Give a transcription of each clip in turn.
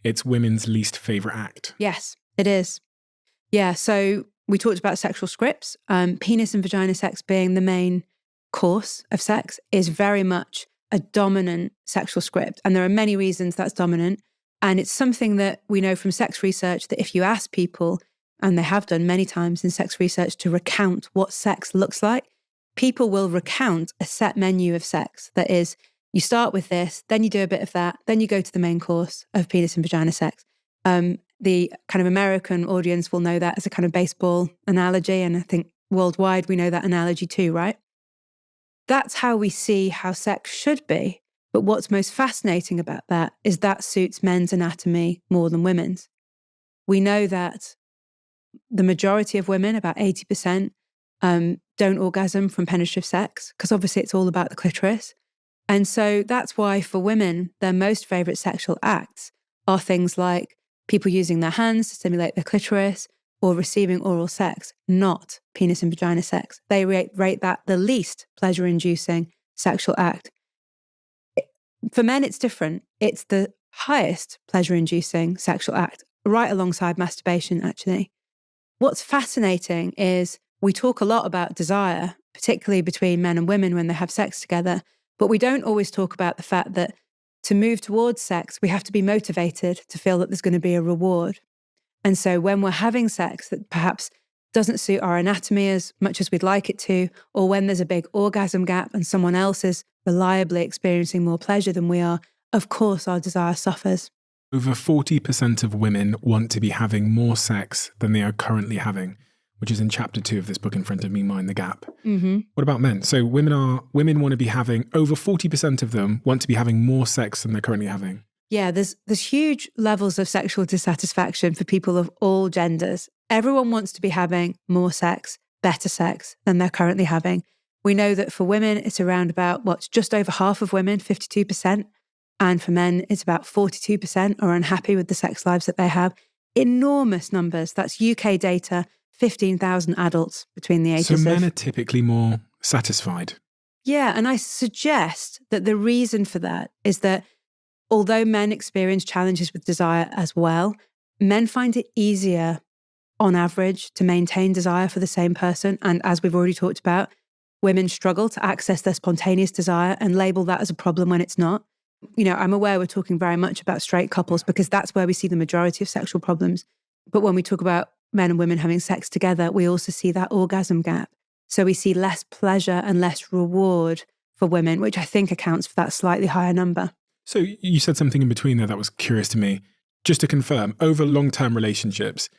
it's women's least favourite act. Yes, it is. Yeah, so we talked about sexual scripts. Penis and vagina sex being the main course of sex is very much a dominant sexual script. And there are many reasons that's dominant. And it's something that we know from sex research that if you ask people, and they have done many times in sex research, to recount what sex looks like, people will recount a set menu of sex. That is, you start with this, then you do a bit of that, then you go to the main course of penis and vagina sex. The kind of American audience will know that as a kind of baseball analogy. And I think worldwide we know that analogy too, right? That's how we see how sex should be. But what's most fascinating about that is that suits men's anatomy more than women's. We know that the majority of women, about 80%, don't orgasm from penetrative sex, because obviously it's all about the clitoris. And so that's why for women, their most favourite sexual acts are things like people using their hands to stimulate their clitoris or receiving oral sex, not penis and vagina sex. They rate that the least pleasure-inducing sexual act. For men, it's different. It's the highest pleasure-inducing sexual act, right alongside masturbation, actually. What's fascinating is we talk a lot about desire, particularly between men and women when they have sex together, but we don't always talk about the fact that to move towards sex, we have to be motivated to feel that there's going to be a reward. And so when we're having sex that perhaps doesn't suit our anatomy as much as we'd like it to, or when there's a big orgasm gap and someone else is reliably experiencing more pleasure than we are, of course our desire suffers. Over 40% of women want to be having more sex than they are currently having, which is in chapter 2 of this book in front of me, Mind the Gap. Mm-hmm. What about men? So women want to be having, over 40% of them want to be having more sex than they're currently having. Yeah, there's huge levels of sexual dissatisfaction for people of all genders. Everyone wants to be having more sex, better sex than they're currently having. We know that for women, it's around about, just over half of women, 52%. And for men, it's about 42% are unhappy with the sex lives that they have. Enormous numbers. That's UK data, 15,000 adults between the ages So men of... are typically more satisfied. Yeah, and I suggest that the reason for that is that although men experience challenges with desire as well, men find it easier on average to maintain desire for the same person. And as we've already talked about, women struggle to access their spontaneous desire and label that as a problem when it's not. You know, I'm aware we're talking very much about straight couples because that's where we see the majority of sexual problems. But when we talk about men and women having sex together, we also see that orgasm gap. So we see less pleasure and less reward for women, which I think accounts for that slightly higher number. So you said something in between there that was curious to me. Just to confirm, over long-term relationships,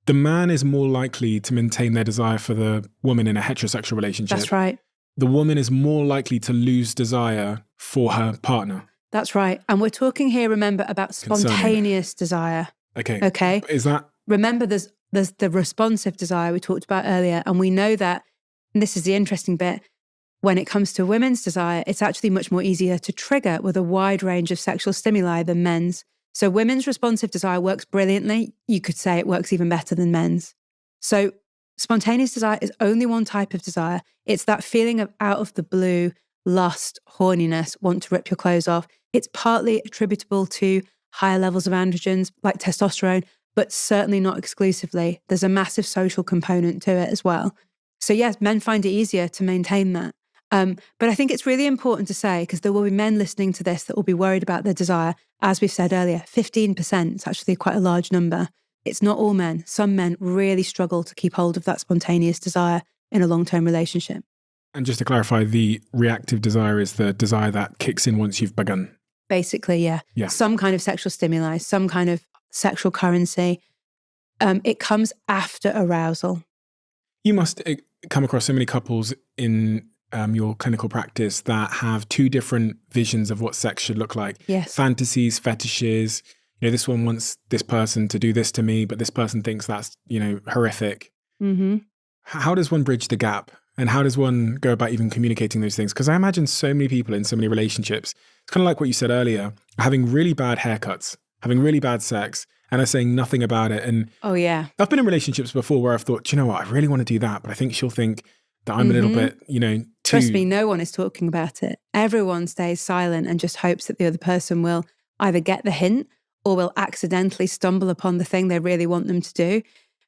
the man is more likely to maintain their desire for the woman in a heterosexual relationship. That's right. The woman is more likely to lose desire for her partner. That's right. And we're talking here, remember, about spontaneous desire. Okay. Is that... Remember, there's the responsive desire we talked about earlier. And we know that, and this is the interesting bit, when it comes to women's desire, it's actually much more easier to trigger with a wide range of sexual stimuli than men's. So women's responsive desire works brilliantly. You could say it works even better than men's. So spontaneous desire is only one type of desire. It's that feeling of out of the blue, lust, horniness, want to rip your clothes off. It's partly attributable to higher levels of androgens like testosterone, but certainly not exclusively. There's a massive social component to it as well. So yes, men find it easier to maintain that. But I think it's really important to say, because there will be men listening to this that will be worried about their desire. As we've said earlier, 15% is actually quite a large number. It's not all men. Some men really struggle to keep hold of that spontaneous desire in a long-term relationship. And just to clarify, the reactive desire is the desire that kicks in once you've begun. Basically, yeah. Some kind of sexual stimuli, some kind of sexual currency. It comes after arousal. You must come across so many couples in your clinical practice that have two different visions of what sex should look like. Yes. Fantasies, fetishes. You know, this one wants this person to do this to me, but this person thinks that's, horrific. Mm-hmm. How does one bridge the gap? And how does one go about even communicating those things? Because I imagine so many people in so many relationships, it's kind of like what you said earlier, having really bad haircuts, having really bad sex, and are saying nothing about it. And oh, yeah. I've been in relationships before where I've thought, do you know what, I really want to do that, but I think she'll think that I'm a little bit, too... Trust me, no one is talking about it. Everyone stays silent and just hopes that the other person will either get the hint or will accidentally stumble upon the thing they really want them to do.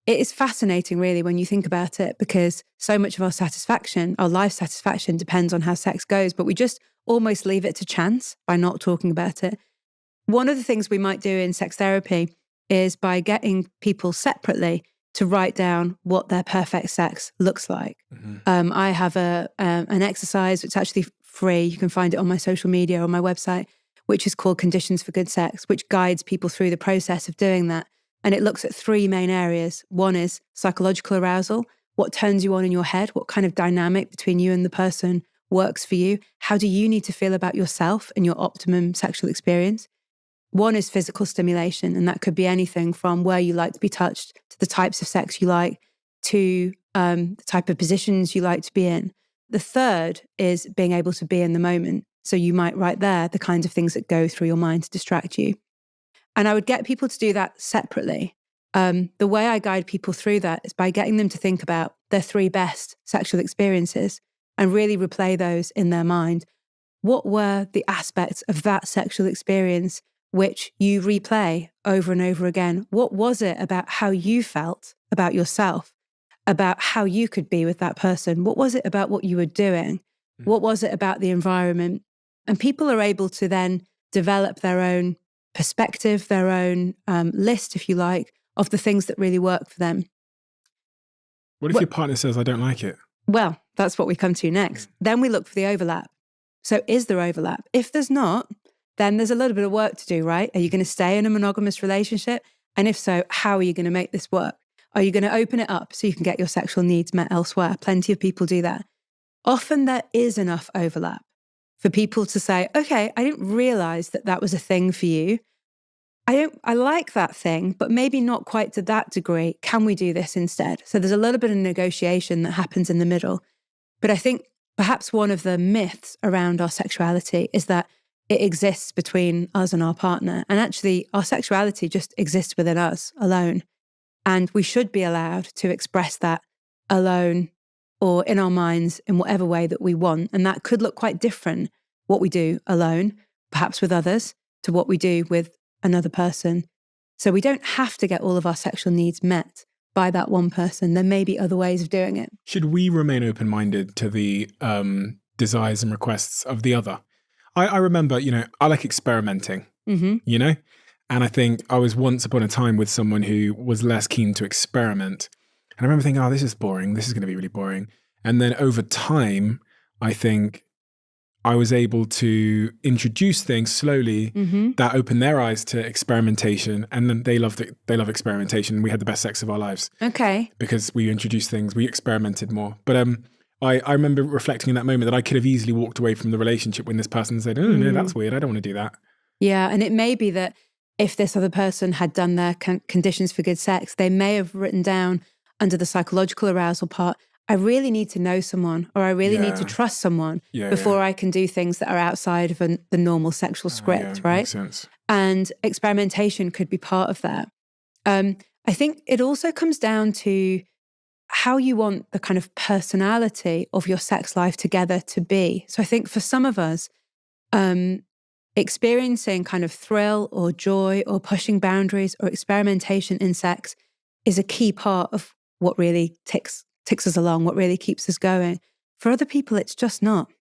It is fascinating, really, when you think about it, because so much of our satisfaction, our life satisfaction, depends on how sex goes, but we just almost leave it to chance by not talking about it. One of the things we might do in sex therapy is by getting people separately to write down what their perfect sex looks like. Mm-hmm. I have an exercise, it's actually free. You can find it on my social media or my website, which is called Conditions for Good Sex, which guides people through the process of doing that. And it looks at three main areas. One is psychological arousal. What turns you on in your head? What kind of dynamic between you and the person works for you? How do you need to feel about yourself and your optimum sexual experience? One is physical stimulation, and that could be anything from where you like to be touched to the types of sex you like to the type of positions you like to be in. The third is being able to be in the moment. So you might write there the kinds of things that go through your mind to distract you. And I would get people to do that separately. The way I guide people through that is by getting them to think about their three best sexual experiences and really replay those in their mind. What were the aspects of that sexual experience which you replay over and over again? What was it about how you felt about yourself, about how you could be with that person? What was it about what you were doing? What was it about the environment? And people are able to then develop their own perspective, their own list, if you like, of the things that really work for them. What if your partner says, I don't like it? Well, that's what we come to next. Then we look for the overlap. So is there overlap? If there's not, then there's a little bit of work to do, right? Are you going to stay in a monogamous relationship? And if so, how are you going to make this work? Are you going to open it up so you can get your sexual needs met elsewhere? Plenty of people do that. Often there is enough overlap for people to say, okay, I didn't realize that that was a thing for you. I like that thing, but maybe not quite to that degree. Can we do this instead? So there's a little bit of negotiation that happens in the middle. But I think perhaps one of the myths around our sexuality is that it exists between us and our partner. And actually, our sexuality just exists within us alone. And we should be allowed to express that alone or in our minds in whatever way that we want. And that could look quite different, what we do alone, perhaps with others, to what we do with another person. So we don't have to get all of our sexual needs met by that one person. There may be other ways of doing it. Should we remain open-minded to the desires and requests of the other? I remember, I like experimenting, and I think I was once upon a time with someone who was less keen to experiment. And I remember thinking, this is boring. This is going to be really boring. And then over time, I think I was able to introduce things slowly that opened their eyes to experimentation. And then they love experimentation. We had the best sex of our lives. Okay. Because we introduced things, we experimented more. But I remember reflecting in that moment that I could have easily walked away from the relationship when this person said, oh, no, that's weird. I don't want to do that. Yeah. And it may be that if this other person had done their conditions for good sex, they may have written down under the psychological arousal part, I really need to know someone, or I really need to trust someone before I can do things that are outside of the normal sexual script, right? Makes sense. And experimentation could be part of that. I think it also comes down to how you want the kind of personality of your sex life together to be. So I think for some of us, experiencing kind of thrill or joy or pushing boundaries or experimentation in sex is a key part of what really ticks us along, what really keeps us going. For other people, it's just not.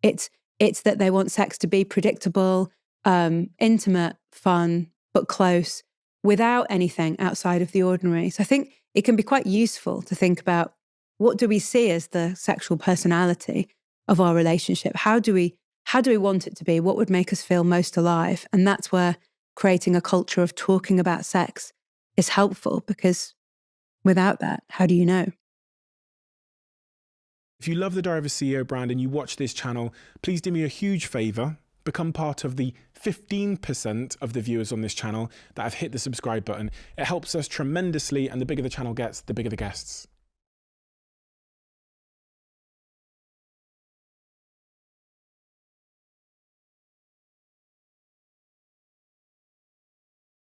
It's that they want sex to be predictable, intimate, fun, but close, without anything outside of the ordinary. So I think it can be quite useful to think about, what do we see as the sexual personality of our relationship? How do we want it to be? What would make us feel most alive? And that's where creating a culture of talking about sex is helpful, because without that, how do you know? If you love the Diary of a CEO brand and you watch this channel, please do me a huge favor. Become part of the 15% of the viewers on this channel that have hit the subscribe button. It helps us tremendously, and the bigger the channel gets, the bigger the guests.